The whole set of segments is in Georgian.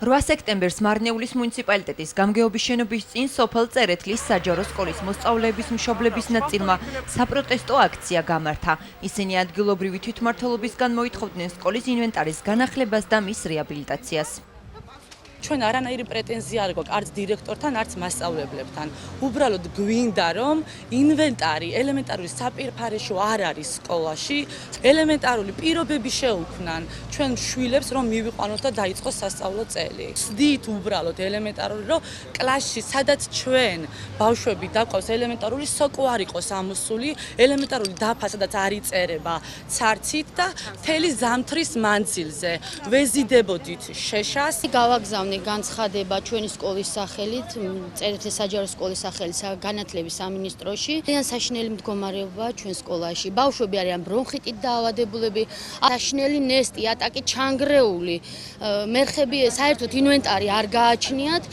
8 სექტემბერს მარნეულის მუნიციპალიტეტის გამგეობის შენობის წინ სოფელ წერეთლის საჯარო სკოლის მოსწავლეების მშობლების ნაწილმა საპროტესტო აქცია გამართა. ისინი ადგილობრივი თვითმმართველობისგან მოითხოვდნენ სკოლის ინვენტარის განახლებას და მის რეაბილიტაციას. ჩვენ არანაირი პრეტენზია არ გვაქვს არც დირექტორთან, არც მასწავლებლებთან. უბრალოდ გვინდა რომ ინვენტარი ელემენტარული საპირფარეშო არ არის სკოლაში, ელემენტარული პირობები შეუქმნან ჩვენ შვილებს რომ მივიყვანოთ და დაიწყოს სასწავლო წელი. ვსდით უბრალოდ ელემენტარული რომ კლასში სადაც ჩვენ ბავშვები დაყავს ელემენტარული სოკო არ იყოს ამოსული, ელემენტარული დაფა სადაც არ იწერება ცარცით და მთელი ზამთრის მანძილზე ვეზიდებოდით შეშას. გავაგზავნე განცხადება ჩვენი სკოლის სახელით, წერეთლის საჯარო სკოლის სახელით განათლების სამინისტროში. ძალიან საშინელი მდგომარეობაა ჩვენ სკოლაში. ბავშვები არიან ბრონხიტით დაავადებულები, საშინელი ნესტი, ატაკი ჩანგრეული. მერხები საერთოდ ინვენტარი არ გააჩნიათ.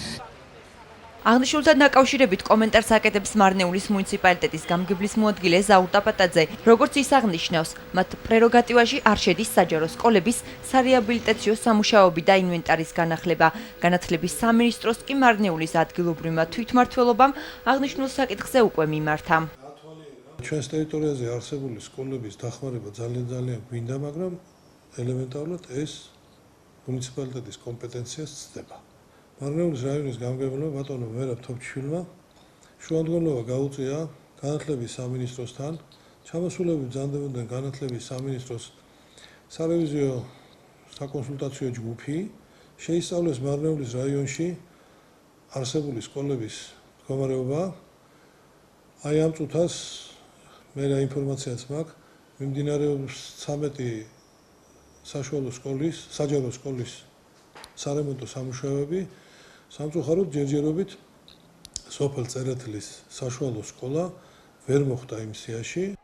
აღნიშნულთან დაკავშირებით კომენტარს აკეთებს მარნეულის მუნიციპალიტეტის გამგებლის მოადგილე ზაურ ტაპატაძე. როგორც ის აღნიშნავს, მათ პრეროგატივაში არ შედის საჯარო სკოლების სარეაბილიტაციო სამუშაოები და ინვენტარის განახლება. განათლების სამინისტროს კი მარნეულის ადგილობრივმა თვითმმართველობამ აღნიშნულ საკითხზე უკვე მიმართა. ჩვენს ტერიტორიაზე არსებული სკოლების დახმარება ძალიან გვინდა, მაგრამ ელემენტარულად ეს მუნიციპალიტეტის კომპეტენციას ცდება. მარნეულის რაიონის გამგებელმა ბატონო მერაბ თოფჩიშვილმა შუამდგომლობა გაუწია განათლების სამინისტროსთან. ჩამოსულები ბრძანდებოდნენ განათლების სამინისტროს სარევიზიო საკონსულტაციო ჯგუფი, შეისწავლეს მარნეულის რაიონში არსებული სკოლების მდგომარეობა. აი ამ წუთას მე რა ინფორმაციაც მაქვს, მიმდინარეობს 13 საშუალო სკოლის, საჯარო სკოლის სარემონტო სამუშაოები. სამწუხაროდ ჯერჯერობით სოფელ წერეთლის საშუალო სკოლა ვერ მოხვდა იმ სიაში.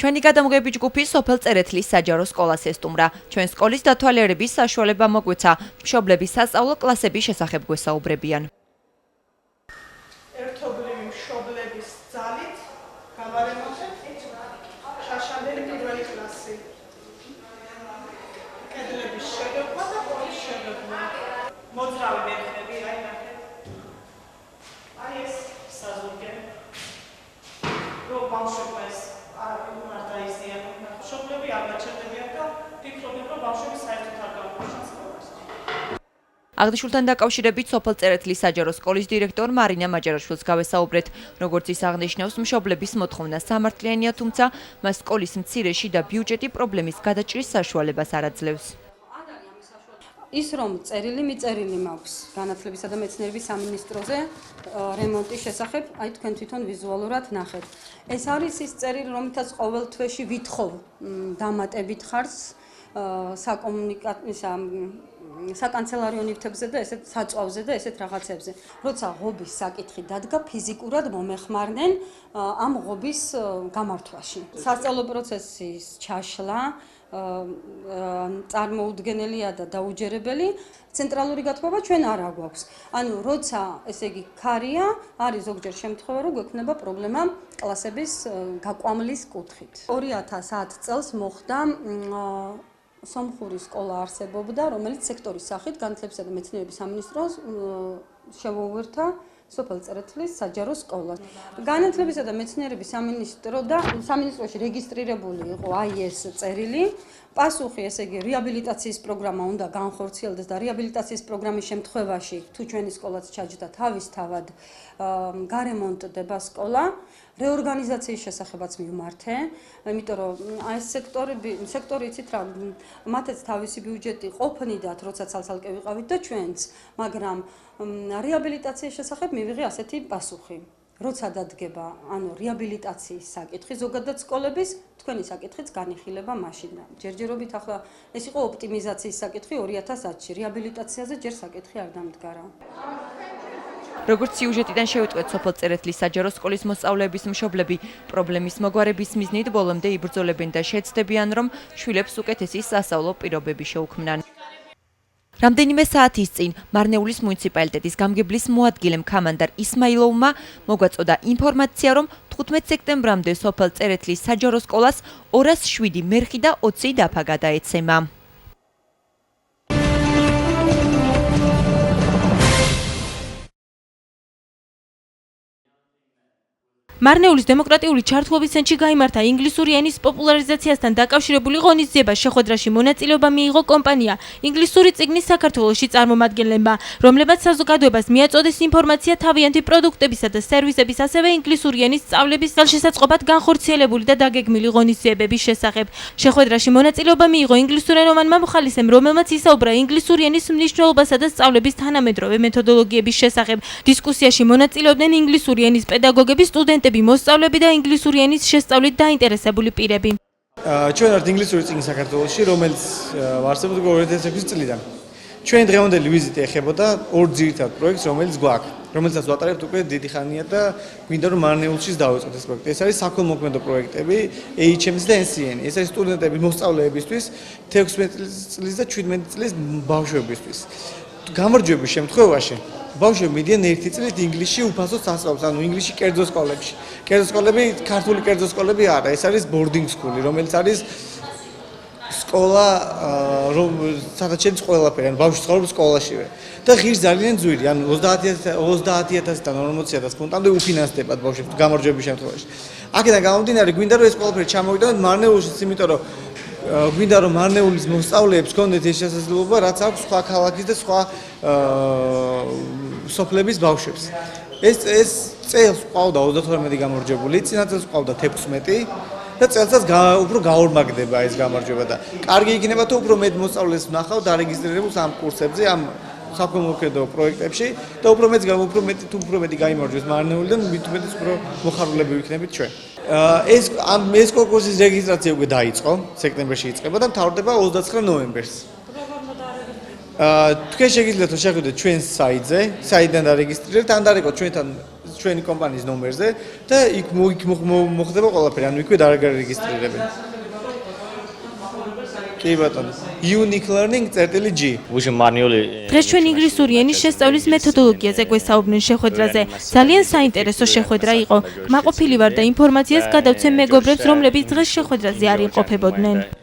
ჩვენი გადამღები ჯგუფი სოფელ წერეთლის საჯარო სკოლას ესტუმრა. ჩვენ სკოლის დათვალიერების საშუალება მოგვეცა. მშობლების სასწავლო კლასების შესახებ გვესაუბრებიან. ერთობლივი მშობლების ძალით გავარემონტეთ შაშანდელი პირველი კლასი. კედლების შეგებვა და პოლის შეგებვა. მოძრავი მერხები, აი ნახეთ. აი ეს საზურგე. რომ ბავშვებმა ეს არ დაიზიანონ. მშობლები არ გაჩერდებიან და ფიქრობენ, რომ ბავშვები საერთოდ არ გავუშვან სკოლაში. აღნიშნულთან დაკავშირებით სოფელ წერეთლის საჯარო სკოლის დირექტორ მარინა მაჯარაშვილს გავესაუბრეთ. როგორც ის აღნიშნავს, მშობლების მოთხოვნა სამართლიანია, თუმცა მას სკოლის მცირე შიდა ბიუჯეტი პრობლემის გადაჭრის საშუალებას არ აძლევს. ის რომ წერილი მიწერილი მაქვს განათლებისა და მეცნიერების სამინისტროზე რემონტის შესახებ, აი თქვენ თვითონ ვიზუალურად ნახეთ. ეს არის ის წერილი, რომლითაც ყოველ თვეში ვითხოვ დამატებით ხარს საკანცელარიო ნივთებზე და ესეთ საწვავზე და ესეთ რაღაცებზე. როცა ღობის საკითხი დადგა, ფიზიკურად მომეხმარნენ ამ ღობის გამართვაში. სასწავლო პროცესის ჩაშლა წარმოუდგენელია და დაუჯერებელი. ცენტრალური გათბობა ჩვენ არ აგვაქვს. ანუ როცა ესე იგი ქარია, არის ზოგჯერ შემთხვევა, რომ გვექნება პრობლემა კლასების გაყვამლის კუთხით. 2010 წელს მოხდა სომხური სკოლა არსებობდა, რომელიც სექტორის სახით განათლებისა და მეცნიერების სამინისტროს შემოუერთა სოფელ წერეთლის საჯარო სკოლას. განათლებისა და მეცნიერების სამინისტროში რეგისტრირებული იყო აი ეს წერილი. პასუხი, ესე იგი, რეაბილიტაციის პროგრამა უნდა განხორციელდეს და რეაბილიტაციის პროგრამის შემთხვევაში, თუ ჩვენი სკოლაც ჩაჯდა თავისთავად გარემონტდება სკოლა, რეორგანიზაციის შესახებაც მივმართე, იმიტომ რომ ეს სექტორი იცით რა, მათაც თავისი ბიუჯეტი ყოფნიდათ, როცა ცალ-ცალკე ვიყავით და ჩვენც, მაგრამ რეაბილიტაციის შესახებ მივიღე ასეთი პასუხი. როცა დადგება, ანუ რეაბილიტაციის საკითხი ზოგადად სკოლების, თქვენი საკითხიც განიხილება მაშინ. ჯერჯერობით ახლა ეს იყო ოპტიმიზაციის საკითხი 2010-ში, რეაბილიტაციაზე ჯერ საკითხი არ დამდგარა. როგორც სიუჟეტიდან შევიტყვეთ, სოფელ წერეთლის საჯარო სკოლის მოსწავლეების მშობლები პრობლემის მოგვარების მიზნით ბოლომდე იბრძოლებენ და შეცდებიან, რომ შვილებს უკეთესი სასწავლო პირობები შეუქმნან. რამდენიმე საათის წინ მარნეულის მუნიციპალიტეტის გამგებლის მოადგილემ ქამანდარ ისმაილოვმა მოგვაწოდა ინფორმაცია, რომ 15 სექტემბრამდე სოფელ წერეთლის საჯარო სკოლას 207 მერხი და 20 დაფა გადაეცემა. მარნეულის დემოკრატიული ჩართულობის ცენტრში გაიმართა ინგლისური ენის პოპულარიზაციასთან დაკავშირებული ღონისძიება. შეხვედრაში მონაწილეობა მიიღო კომპანია ინგლისური წიგნის საქართველოში წარმომადგენლებმა, რომლებმაც საზოგადოებას მიაწოდეს ინფორმაცია თავიანთი პროდუქტებისა და სერვისების, ასევე ინგლისური ენის სწავლების ხელშესაწყობად განხორციელებული და დაგეგმილი ღონისძიებების შესახებ. შეხვედრაში მონაწილეობა მიიღო ინგლისურენოვანმა მოხალისემ, რომელმაც ისაუბრა ინგლისური ენის მნიშვნელობასა და სწავლების თანამედროვე მეთოდოლოგიების შესახებ. დისკუსიაში მონაწილეობდნენ ინგლისური ენის პედაგოგები, სტუდენტები, მოსწავლეები და ინგლისური ენის შესწავლით დაინტერესებული პირები. ჩვენ ვართ ინგლისური წიგნი საქართველოში, რომელიც არსებობს 2006 წლიდან. ჩვენ დღევანდელი ვიზიტი ეხებოდა ორ ძირითად პროექტს, რომელიც გვაქვს, რომელსაც ვატარებთ უკვე დიდი ხანია და გვინდა რომ მარნეულშიც დავიწყოთ ეს პროექტი. ეს არის საქველმოქმედო პროექტები HMS და NCN. ეს არის სტუდენტები, მოსწავლეებისთვის 16 წლის და 17 წლის ბავშვებისთვის. გამარჯვების შემთხვევაში ბავშვები მიდიან 1 წლით ინგლისში უფასოდ სასწავლებლებს, ანუ ინგლისში კერძო სკოლებში. კერძო სკოლები, ქართული კერძო სკოლები არა, ეს არის boarding school, რომელიც არის სკოლა, სადაც შედის ყველაფერი, ანუ ბავშვი ცხოვრობს სკოლაშივე. და ღირს ძალიან ძვირი, ანუ 30,000-დან 40,000 ფუნტამდე უფინანსდებათ ბავშვებს გამარჯვების შემთხვევაში. აქედან გამომდინარე, გვინდა რომ ეს ყველაფერი ჩამოვიდოდეთ მარნეულშიც, იმიტომ რომ გვინდა რომ მარნეულის მოსწავლეებს ჰქონდეთ ეს შესაძლებლობა, რაც აქვს სხვა ქალაქის და სხვა სოფლების ბავშვებს. ეს წელს ყავდა 32 გამარჯვებული, წინა წელს ყავდა 16 და წელსაც უფრო გაორმაგდება ეს გამარჯვება და კარგი იქნება თუ უფრო მეტ მოსწავლეს ვნახავთ დარეგისტრირებულს ამ კურსებზე, ამ საქველმოქმედო პროექტებში და უფრო მეტი გაიმარჯვებს მარნეულიდან, მით უმეტეს უფრო მოხარულები ვიქნებით ჩვენ. ეს კონკურსის რეგისტრაცია უკვე დაიწყო, სექტემბერში იწყება და მთავრდება 29 ნოემბერს. თქვენ შეგიძლიათ შეხვიდეთ ჩვენს საიტზე, საიტიდან დარეგისტრირებთ, ან დარეკოთ ჩვენი კომპანიის ნომერზე და იქ მოხდება ყველაფერი, ანუ იქვე დარეგისტრირებენ. კი ბატონო. uniquelearning.g. დღეს ჩვენ ინგლისური ენის შესწავლის მეთოდოლოგიაზე გვესაუბრნენ შეხვედრაზე. ძალიან საინტერესო შეხვედრა იყო. კმაყოფილი ვარ და ინფორმაციას გადავცემ მეგობრებს, რომლებიც დღეს შეხვედრაზე არ იმყოფებოდნენ.